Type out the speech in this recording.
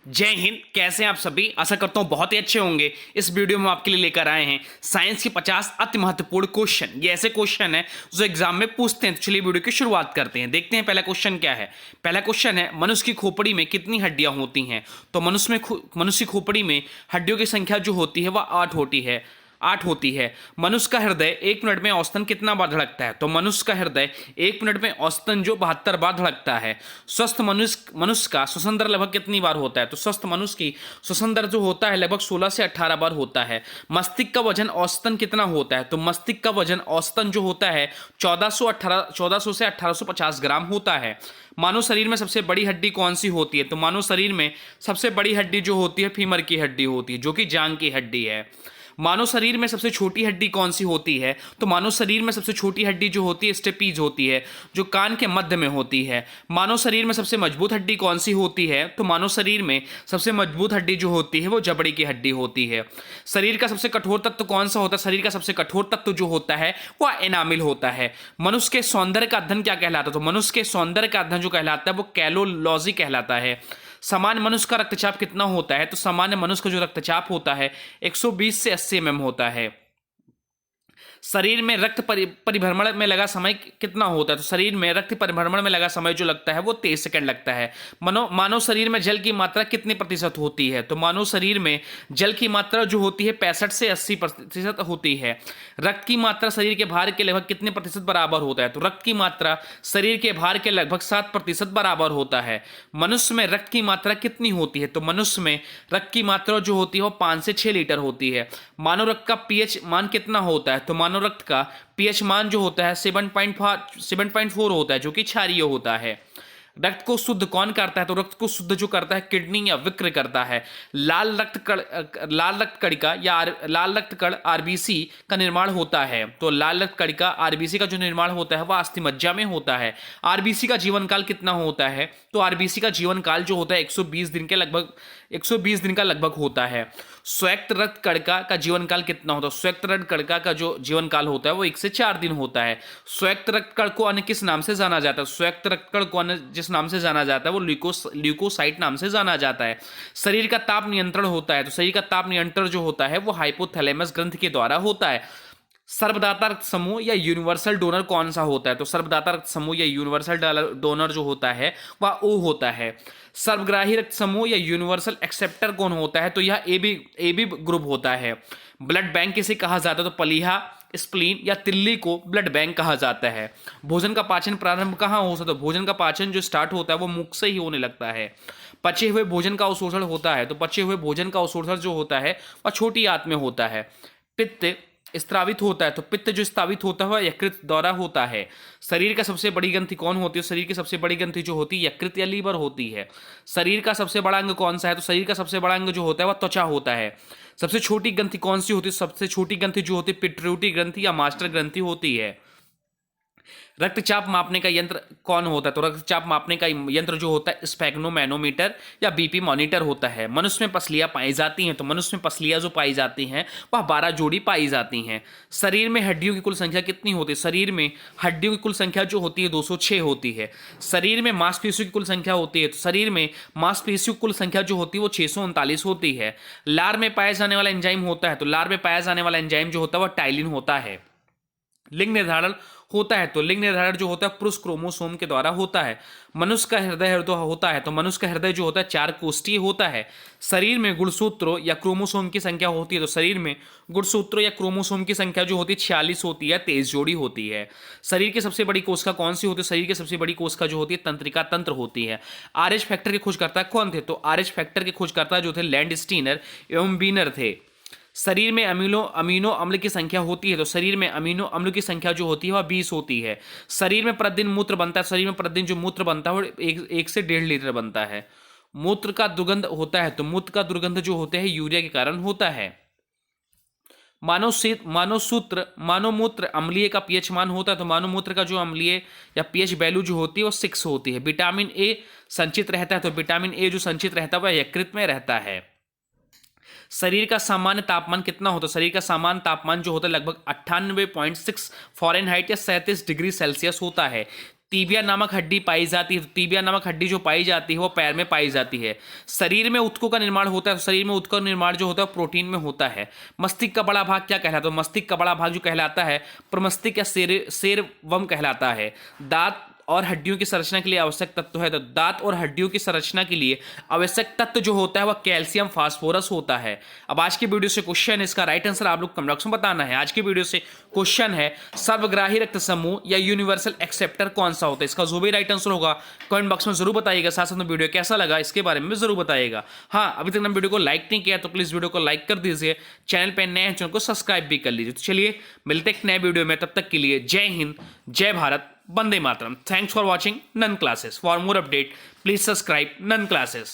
जय हिंद। कैसे हैं आप सभी? आशा करता हूं बहुत ही अच्छे होंगे। इस वीडियो में आपके लिए लेकर आए हैं साइंस के 50 अति महत्वपूर्ण क्वेश्चन। ये ऐसे क्वेश्चन है जो एग्जाम में पूछते हैं। तो चलिए वीडियो की शुरुआत करते हैं। देखते हैं पहला क्वेश्चन क्या है। पहला क्वेश्चन है, मनुष्य की खोपड़ी में कितनी हड्डियां होती हैं? तो मनुष्य की खोपड़ी में हड्डियों की संख्या जो होती है वह 8 होती है। मनुष्य का हृदय 1 मिनट में औसतन कितना बार धड़कता है? तो मनुष्य का हृदय 1 मिनट में औसतन जो 72 बार धड़कता है। स्वस्थ मनुष्य का श्वसन दर लगभग कितनी बार होता है? तो स्वस्थ मनुष्य की श्वसन दर जो होता है लगभग 16 से 18 बार होता है। मस्तिष्क का वजन औसतन कितना होता है? तो मस्तिष्क का वजन औसतन जो होता है 1400 से 1850 ग्राम होता है। मानव शरीर में सबसे बड़ी हड्डी कौन सी होती है? तो मानव शरीर में सबसे बड़ी हड्डी जो होती है फीमर की हड्डी होती है, जो कि जांघ की हड्डी है। मानव शरीर में सबसे छोटी हड्डी कौन सी होती है? तो मानव शरीर में सबसे छोटी हड्डी जो होती है स्टेपीज होती है, जो कान के मध्य में होती है। मानव शरीर में सबसे मजबूत हड्डी कौन सी होती है? तो मानव शरीर में सबसे मजबूत हड्डी जो होती है वो जबड़ी की हड्डी होती है। शरीर का सबसे कठोर तत्व कौन सा होता है? शरीर का सबसे कठोर तत्व जो होता है वह एनामिल होता है। मनुष्य के सौंदर्य का अध्ययन क्या कहलाता है? तो मनुष्य के सौंदर्य का अध्ययन जो कहलाता है वो कैलोलॉजी कहलाता है। सामान्य मनुष्य का रक्तचाप कितना होता है? तो सामान्य मनुष्य का जो रक्तचाप होता है 120 से 80 mm होता है। शरीर में रक्त परिभ्रमण में लगा समय कितना होता है? तो शरीर में रक्त परिभ्रमण में लगा समय जो लगता है वो 23 सेकंड लगता है। मानव शरीर में जल की मात्रा कितने प्रतिशत होती है? तो मानव शरीर में जल की मात्रा जो होती है 65 से 80% होती है। रक्त की मात्रा शरीर के भार के लगभग कितने प्रतिशत बराबर होता है? तो रक्त की मात्रा शरीर के भार के लगभग 7% बराबर होता है। मनुष्य में रक्त की मात्रा कितनी होती है? तो मनुष्य में रक्त की मात्रा जो होती है वो 5 से 6 लीटर होती है। मानव रक्त का पीएच मान कितना होता है? तो मानव रक्त का पीएच मान जो होता है 7.4 होता है, जो कि क्षारीय होता है। रक्त को शुद्ध कौन करता है? तो रक्त को शुद्ध जो करता है किडनी या वृक्क करता है। लाल रक्त कणिका या लाल रक्त कण आरबीसी का निर्माण होता है। तो लाल रक्त कणिका आरबीसी का जो निर्माण होता है वह अस्थिमज्जा में होता है। आरबीसी का जीवन काल कितना होता है? तो आरबीसी का जीवन काल जो होता है 120 दिन का लगभग होता है। स्वायत्त रक्त कणिका का जीवन काल कितना होता है? स्वायत्त रक्त कणिका का जो जीवन काल होता है वो 1 से 4 दिन होता है। स्वायत्त रक्त कण को अन्य किस नाम से जाना जाता है? स्वायत्त रक्त कण को अन्य जिस नाम से जाना जाता है वो ल्यूकोसाइट नाम से जाना जाता है। शरीर का ताप नियंत्रण होता है। तो शरीर का ताप नियंत्रण जो होता है वो हाइपोथैलेमस ग्रंथि के द्वारा होता है। सर्वदाता रक्त समूह या यूनिवर्सल डोनर कौन सा होता है? तो सर्वदाता रक्त समूह या यूनिवर्सल डोनर जो होता है वह ओ होता है। सर्वग्राही रक्त समूह या यूनिवर्सल एक्सेप्टर कौन होता है? तो यह ए बी ग्रुप होता है। ब्लड बैंक किसे कहा जाता है? तो पलीहा, स्प्लीन या तिल्ली को ब्लड बैंक कहा जाता है। भोजन का पाचन प्रारंभ कहाँ हो सकता है? भोजन का पाचन जो स्टार्ट होता है वो मुख से ही होने लगता है। पचे हुए भोजन का अवशोषण होता है। तो पचे हुए भोजन का अवशोषण जो होता है वह छोटी आंत में होता है। पित्त स्त्रावित होता है। तो पित्त जो स्त्रावित होता है वह यकृत द्वारा होता है। शरीर का सबसे बड़ी ग्रंथि कौन होती है? शरीर की सबसे बड़ी ग्रंथि जो होती है यकृत या लीवर होती है। शरीर का सबसे बड़ा अंग कौन सा है? तो शरीर का सबसे बड़ा अंग जो होता है वह त्वचा होता है। सबसे छोटी ग्रंथि कौन सी होती है? सबसे छोटी ग्रंथि जो होती है पिट्यूटरी ग्रंथि या मास्टर ग्रंथि होती है। रक्तचाप मापने का यंत्र कौन होता है? तो रक्तचाप मापने का यंत्र जो होता है स्पेग्नोमैनोमीटर या बीपी मॉनिटर होता है। मनुष्य में पसलियां पाई जाती हैं। तो मनुष्य में पसलियां जो पाई जाती हैं वह 12 जोड़ी पाई जाती हैं। शरीर में हड्डियों की कुल संख्या कितनी होती है? शरीर में हड्डियों की कुल संख्या जो होती है 206 होती है। शरीर में मांसपेशियों की कुल संख्या होती है। तो शरीर में मांसपेशियों की कुल संख्या जो होती है वो 639 होती है। लार में पाया जाने वाला एंजाइम होता है। तो लार में पाया जाने वाला एंजाइम जो होता है वह टाइलिन होता है। लिंग निर्धारण होता है। तो लिंग निर्धारण जो होता है पुरुष क्रोमोसोम के द्वारा होता है। मनुष्य का हृदय होता है। तो मनुष्य का हृदय जो होता है 4 कोष्ठीय होता है। शरीर में गुणसूत्रों या क्रोमोसोम की संख्या होती है। तो शरीर में गुणसूत्रों या क्रोमोसोम की संख्या जो होती है 46 होती है, 23 जोड़ी होती है। शरीर की सबसे बड़ी कोशिका कौन सी होती है? शरीर की सबसे बड़ी कोशिका जो होती है तंत्रिका तंत्र होती है। आरएच फैक्टर के खोजकर्ता कौन थे? तो आरएच फैक्टर के खोजकर्ता जो थे लैंड स्टीनर एवं बीनर थे। शरीर में अमीनो अम्ल की संख्या होती है। तो शरीर में अमीनो अम्ल की संख्या जो होती है वह 20 होती है। शरीर में प्रतिदिन मूत्र बनता है। शरीर में प्रतिदिन जो मूत्र बनता है वो 1 से 1.5 लीटर बनता है। मूत्र का दुर्गंध होता है। तो मूत्र का दुर्गंध जो होता है यूरिया के कारण होता है। मानव मूत्र अम्लीय का पीएच मान होता है। तो मानव मूत्र का जो अम्लीय या पीएच वैल्यू जो होती है वो 6 होती है। विटामिन ए संचित रहता है। तो विटामिन ए जो संचित रहता है वह यकृत में रहता है। शरीर का सामान्य तापमान कितना होता है? शरीर का सामान्य तापमान जो होता है लगभग 98.6 फ़ारेनहाइट या 37 डिग्री सेल्सियस होता है। तीबिया नामक हड्डी पाई जाती है, तो तीबिया नामक हड्डी जो पाई जाती है वो पैर में पाई जाती है। शरीर में ऊतकों का निर्माण होता है, तो शरीर में ऊतकों का निर्माण जो होता है प्रोटीन में होता है। मस्तिष्क का बड़ा भाग क्या कहलाता है? तो मस्तिष्क का बड़ा भाग जो कहलाता है प्रमस्तिष्क या सेरवम कहलाता है। दांत और हड्डियों की संरचना के लिए आवश्यक तत्व है, तो दांत और हड्डियों की संरचना के लिए आवश्यक तत्व जो होता है वह कैल्शियम फास्फोरस होता है। अब आज की वीडियो से क्वेश्चन है, इसका राइट आंसर आप लोग कमेंट बॉक्स में बताना है। आज की वीडियो से क्वेश्चन है सर्वग्राही रक्त समूह या यूनिवर्सल एक्सेप्टर कौन सा होता है? इसका जो भी राइट आंसर होगा कमेंट बॉक्स में जरूर बताइएगा। साथ साथ में वीडियो कैसा लगा इसके बारे में भी जरूर बताइएगा। हाँ, अभी तक हमने वीडियो को लाइक नहीं किया तो प्लीज वीडियो को लाइक कर दीजिए। चैनल पर नए हैं चैनल को सब्सक्राइब भी कर लीजिए। तो चलिए मिलते हैं एक नए वीडियो में, तब तक के लिए जय हिंद, जय Bharat, Vande Mataram. Thanks for watching Nun Classes. For more update, please subscribe Nun Classes.